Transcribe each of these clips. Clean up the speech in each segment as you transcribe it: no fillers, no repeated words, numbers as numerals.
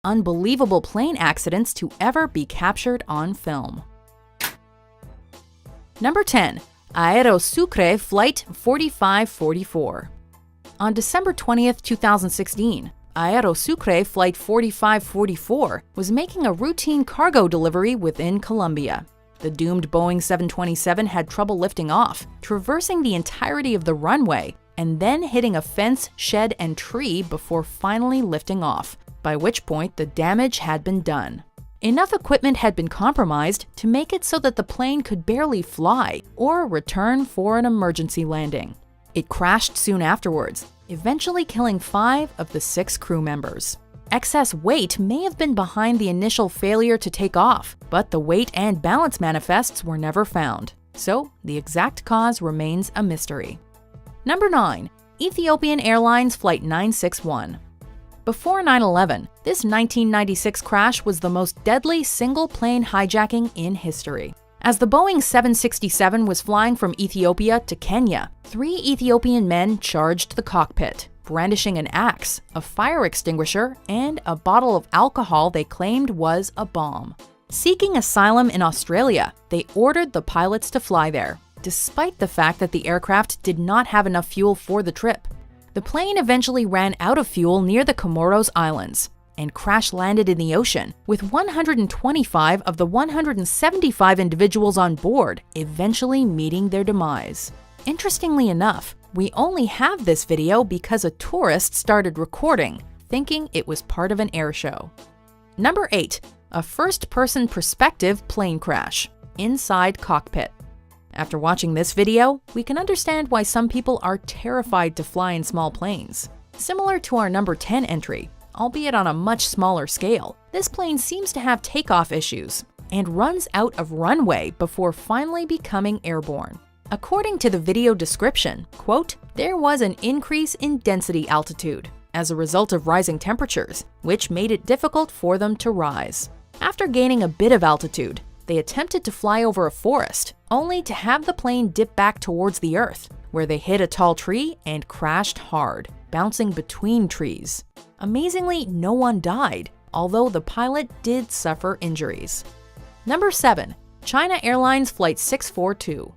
unbelievable plane accidents to ever be captured on film. Number 10. Aerosucre Flight 4544. On December 20th, 2016, Aerosucre Flight 4544 was making a routine cargo delivery within Colombia. The doomed Boeing 727 had trouble lifting off, traversing the entirety of the runway, and then hitting a fence, shed, and tree before finally lifting off, by which point the damage had been done. Enough equipment had been compromised to make it so that the plane could barely fly or return for an emergency landing. It crashed soon afterwards, eventually killing 5 of the 6 crew members. Excess weight may have been behind the initial failure to take off, but the weight and balance manifests were never found, so the exact cause remains a mystery. Number 9. Ethiopian Airlines Flight 961. Before 9/11, this 1996 crash was the most deadly single-plane hijacking in history. As the Boeing 767 was flying from Ethiopia to Kenya, 3 Ethiopian men charged the cockpit, brandishing an axe, a fire extinguisher, and a bottle of alcohol they claimed was a bomb. Seeking asylum in Australia, they ordered the pilots to fly there, despite the fact that the aircraft did not have enough fuel for the trip. The plane eventually ran out of fuel near the Comoros Islands and crash-landed in the ocean, with 125 of the 175 individuals on board eventually meeting their demise. Interestingly enough, we only have this video because a tourist started recording, thinking it was part of an air show. Number 8. A first-person perspective plane crash. Inside cockpit. After watching this video, we can understand why some people are terrified to fly in small planes. Similar to our number 10 entry, albeit on a much smaller scale, this plane seems to have takeoff issues and runs out of runway before finally becoming airborne. According to the video description, quote, there was an increase in density altitude as a result of rising temperatures, which made it difficult for them to rise. After gaining a bit of altitude, they attempted to fly over a forest, only to have the plane dip back towards the earth, where they hit a tall tree and crashed hard, bouncing between trees. Amazingly, no one died, although the pilot did suffer injuries. Number 7. China Airlines Flight 642.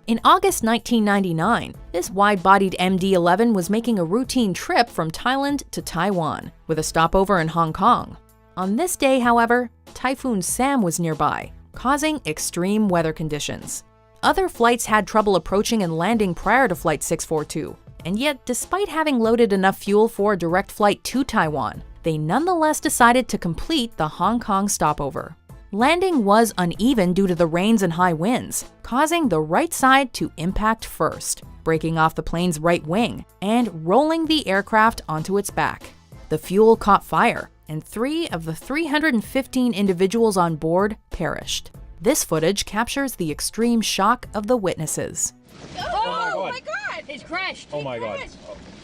In August 1999, this wide-bodied MD-11 was making a routine trip from Thailand to Taiwan, with a stopover in Hong Kong. On this day, however, Typhoon Sam was nearby, causing extreme weather conditions. Other flights had trouble approaching and landing prior to Flight 642, and yet, despite having loaded enough fuel for a direct flight to Taiwan, they nonetheless decided to complete the Hong Kong stopover. Landing was uneven due to the rains and high winds, causing the right side to impact first, breaking off the plane's right wing and rolling the aircraft onto its back. The fuel caught fire, and 3 of the 315 individuals on board perished. This footage captures the extreme shock of the witnesses. Oh my God! It's crashed! Oh my God.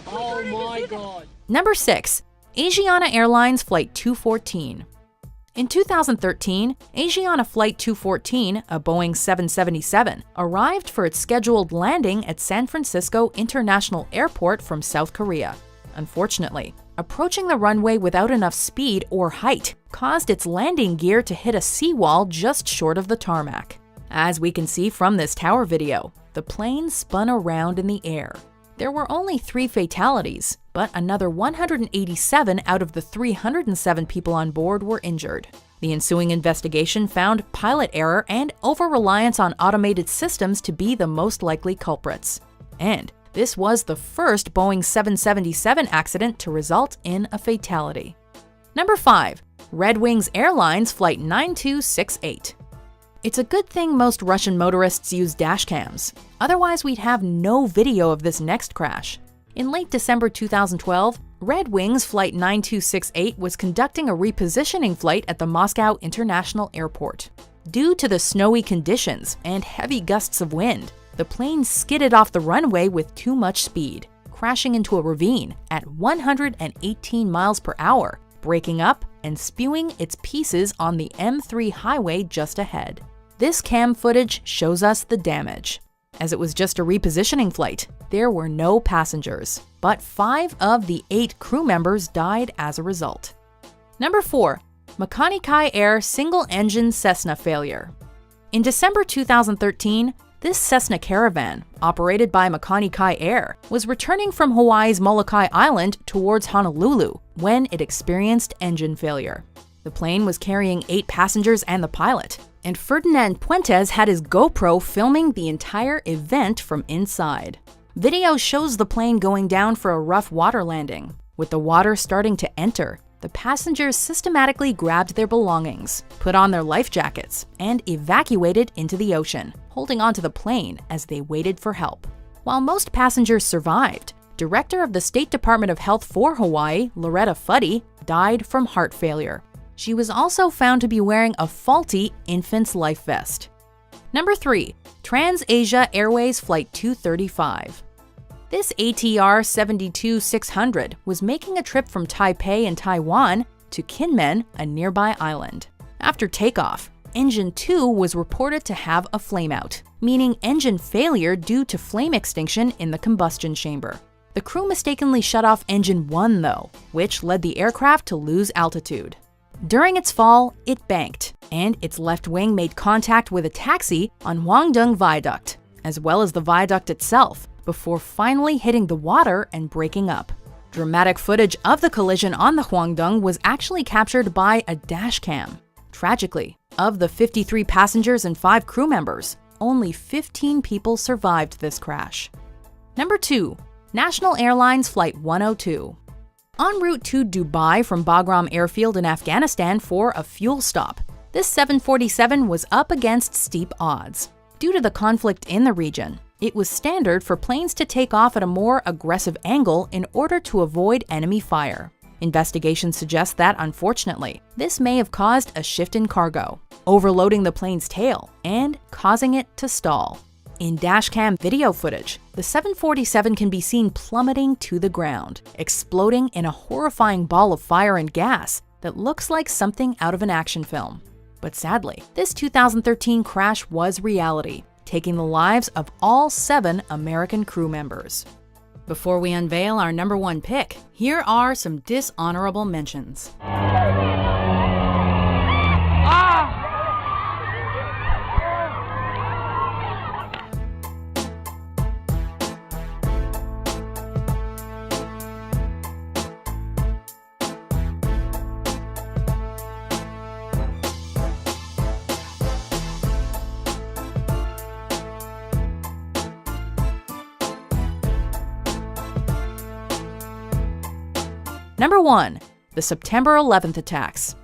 Oh my God. Number 6. Asiana Airlines Flight 214. In 2013, Asiana Flight 214, a Boeing 777, arrived for its scheduled landing at San Francisco International Airport from South Korea. Unfortunately, approaching the runway without enough speed or height caused its landing gear to hit a seawall just short of the tarmac. As we can see from this tower video, the plane spun around in the air. There were only 3 fatalities, but another 187 out of the 307 people on board were injured. The ensuing investigation found pilot error and over-reliance on automated systems to be the most likely culprits. And this was the first Boeing 777 accident to result in a fatality. Number 5. Red Wings Airlines Flight 9268. It's a good thing most Russian motorists use dashcams. Otherwise, we'd have no video of this next crash. In late December 2012, Red Wings Flight 9268 was conducting a repositioning flight at the Moscow International Airport. Due to the snowy conditions and heavy gusts of wind, the plane skidded off the runway with too much speed, crashing into a ravine at 118 miles per hour, breaking up and spewing its pieces on the M3 highway just ahead. This cam footage shows us the damage. As it was just a repositioning flight, there were no passengers, but 5 of the 8 crew members died as a result. Number 4. Makani Kai Air single-engine Cessna failure. In December 2013, this Cessna Caravan, operated by Makani Kai Air, was returning from Hawaii's Molokai Island towards Honolulu when it experienced engine failure. The plane was carrying 8 passengers and the pilot, and Ferdinand Puentes had his GoPro filming the entire event from inside. Video shows the plane going down for a rough water landing. With the water starting to enter, the passengers systematically grabbed their belongings, put on their life jackets, and evacuated into the ocean, holding onto the plane as they waited for help. While most passengers survived, Director of the State Department of Health for Hawaii, Loretta Fuddy, died from heart failure. She was also found to be wearing a faulty infant's life vest. Number 3. TransAsia Airways Flight 235. This ATR 72-600 was making a trip from Taipei in Taiwan to Kinmen, a nearby island. After takeoff, Engine 2 was reported to have a flameout, meaning engine failure due to flame extinction in the combustion chamber. The crew mistakenly shut off Engine 1 though, which led the aircraft to lose altitude. During its fall, it banked, and its left wing made contact with a taxi on Huangdong Viaduct, as well as the viaduct itself, before finally hitting the water and breaking up. Dramatic footage of the collision on the Huangdong was actually captured by a dashcam. Tragically, of the 53 passengers and 5 crew members, only 15 people survived this crash. Number 2. National Airlines Flight 102. En route to Dubai from Bagram Airfield in Afghanistan for a fuel stop, this 747 was up against steep odds. Due to the conflict in the region, it was standard for planes to take off at a more aggressive angle in order to avoid enemy fire. Investigations suggest that, unfortunately, this may have caused a shift in cargo, overloading the plane's tail and causing it to stall. In dashcam video footage, the 747 can be seen plummeting to the ground, exploding in a horrifying ball of fire and gas that looks like something out of an action film. But sadly, this 2013 crash was reality, taking the lives of all 7 American crew members. Before we unveil our number 1 pick, here are some dishonorable mentions. Number 1. The September 11th attacks.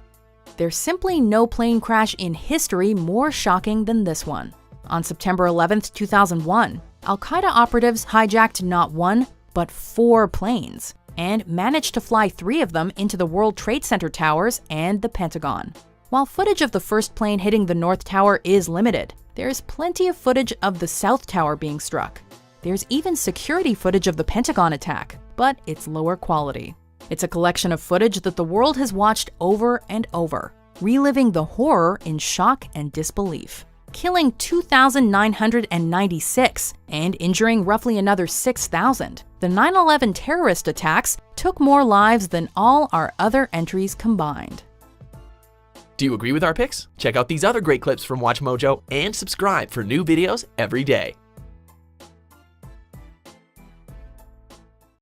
There's simply no plane crash in history more shocking than this one. On September 11th, 2001, Al-Qaeda operatives hijacked not 1, but 4 planes, and managed to fly 3 of them into the World Trade Center towers and the Pentagon. While footage of the first plane hitting the North Tower is limited, there's plenty of footage of the South Tower being struck. There's even security footage of the Pentagon attack, but it's lower quality. It's a collection of footage that the world has watched over and over, reliving the horror in shock and disbelief. Killing 2,996 and injuring roughly another 6,000, the 9/11 terrorist attacks took more lives than all our other entries combined. Do you agree with our picks? Check out these other great clips from WatchMojo and subscribe for new videos every day.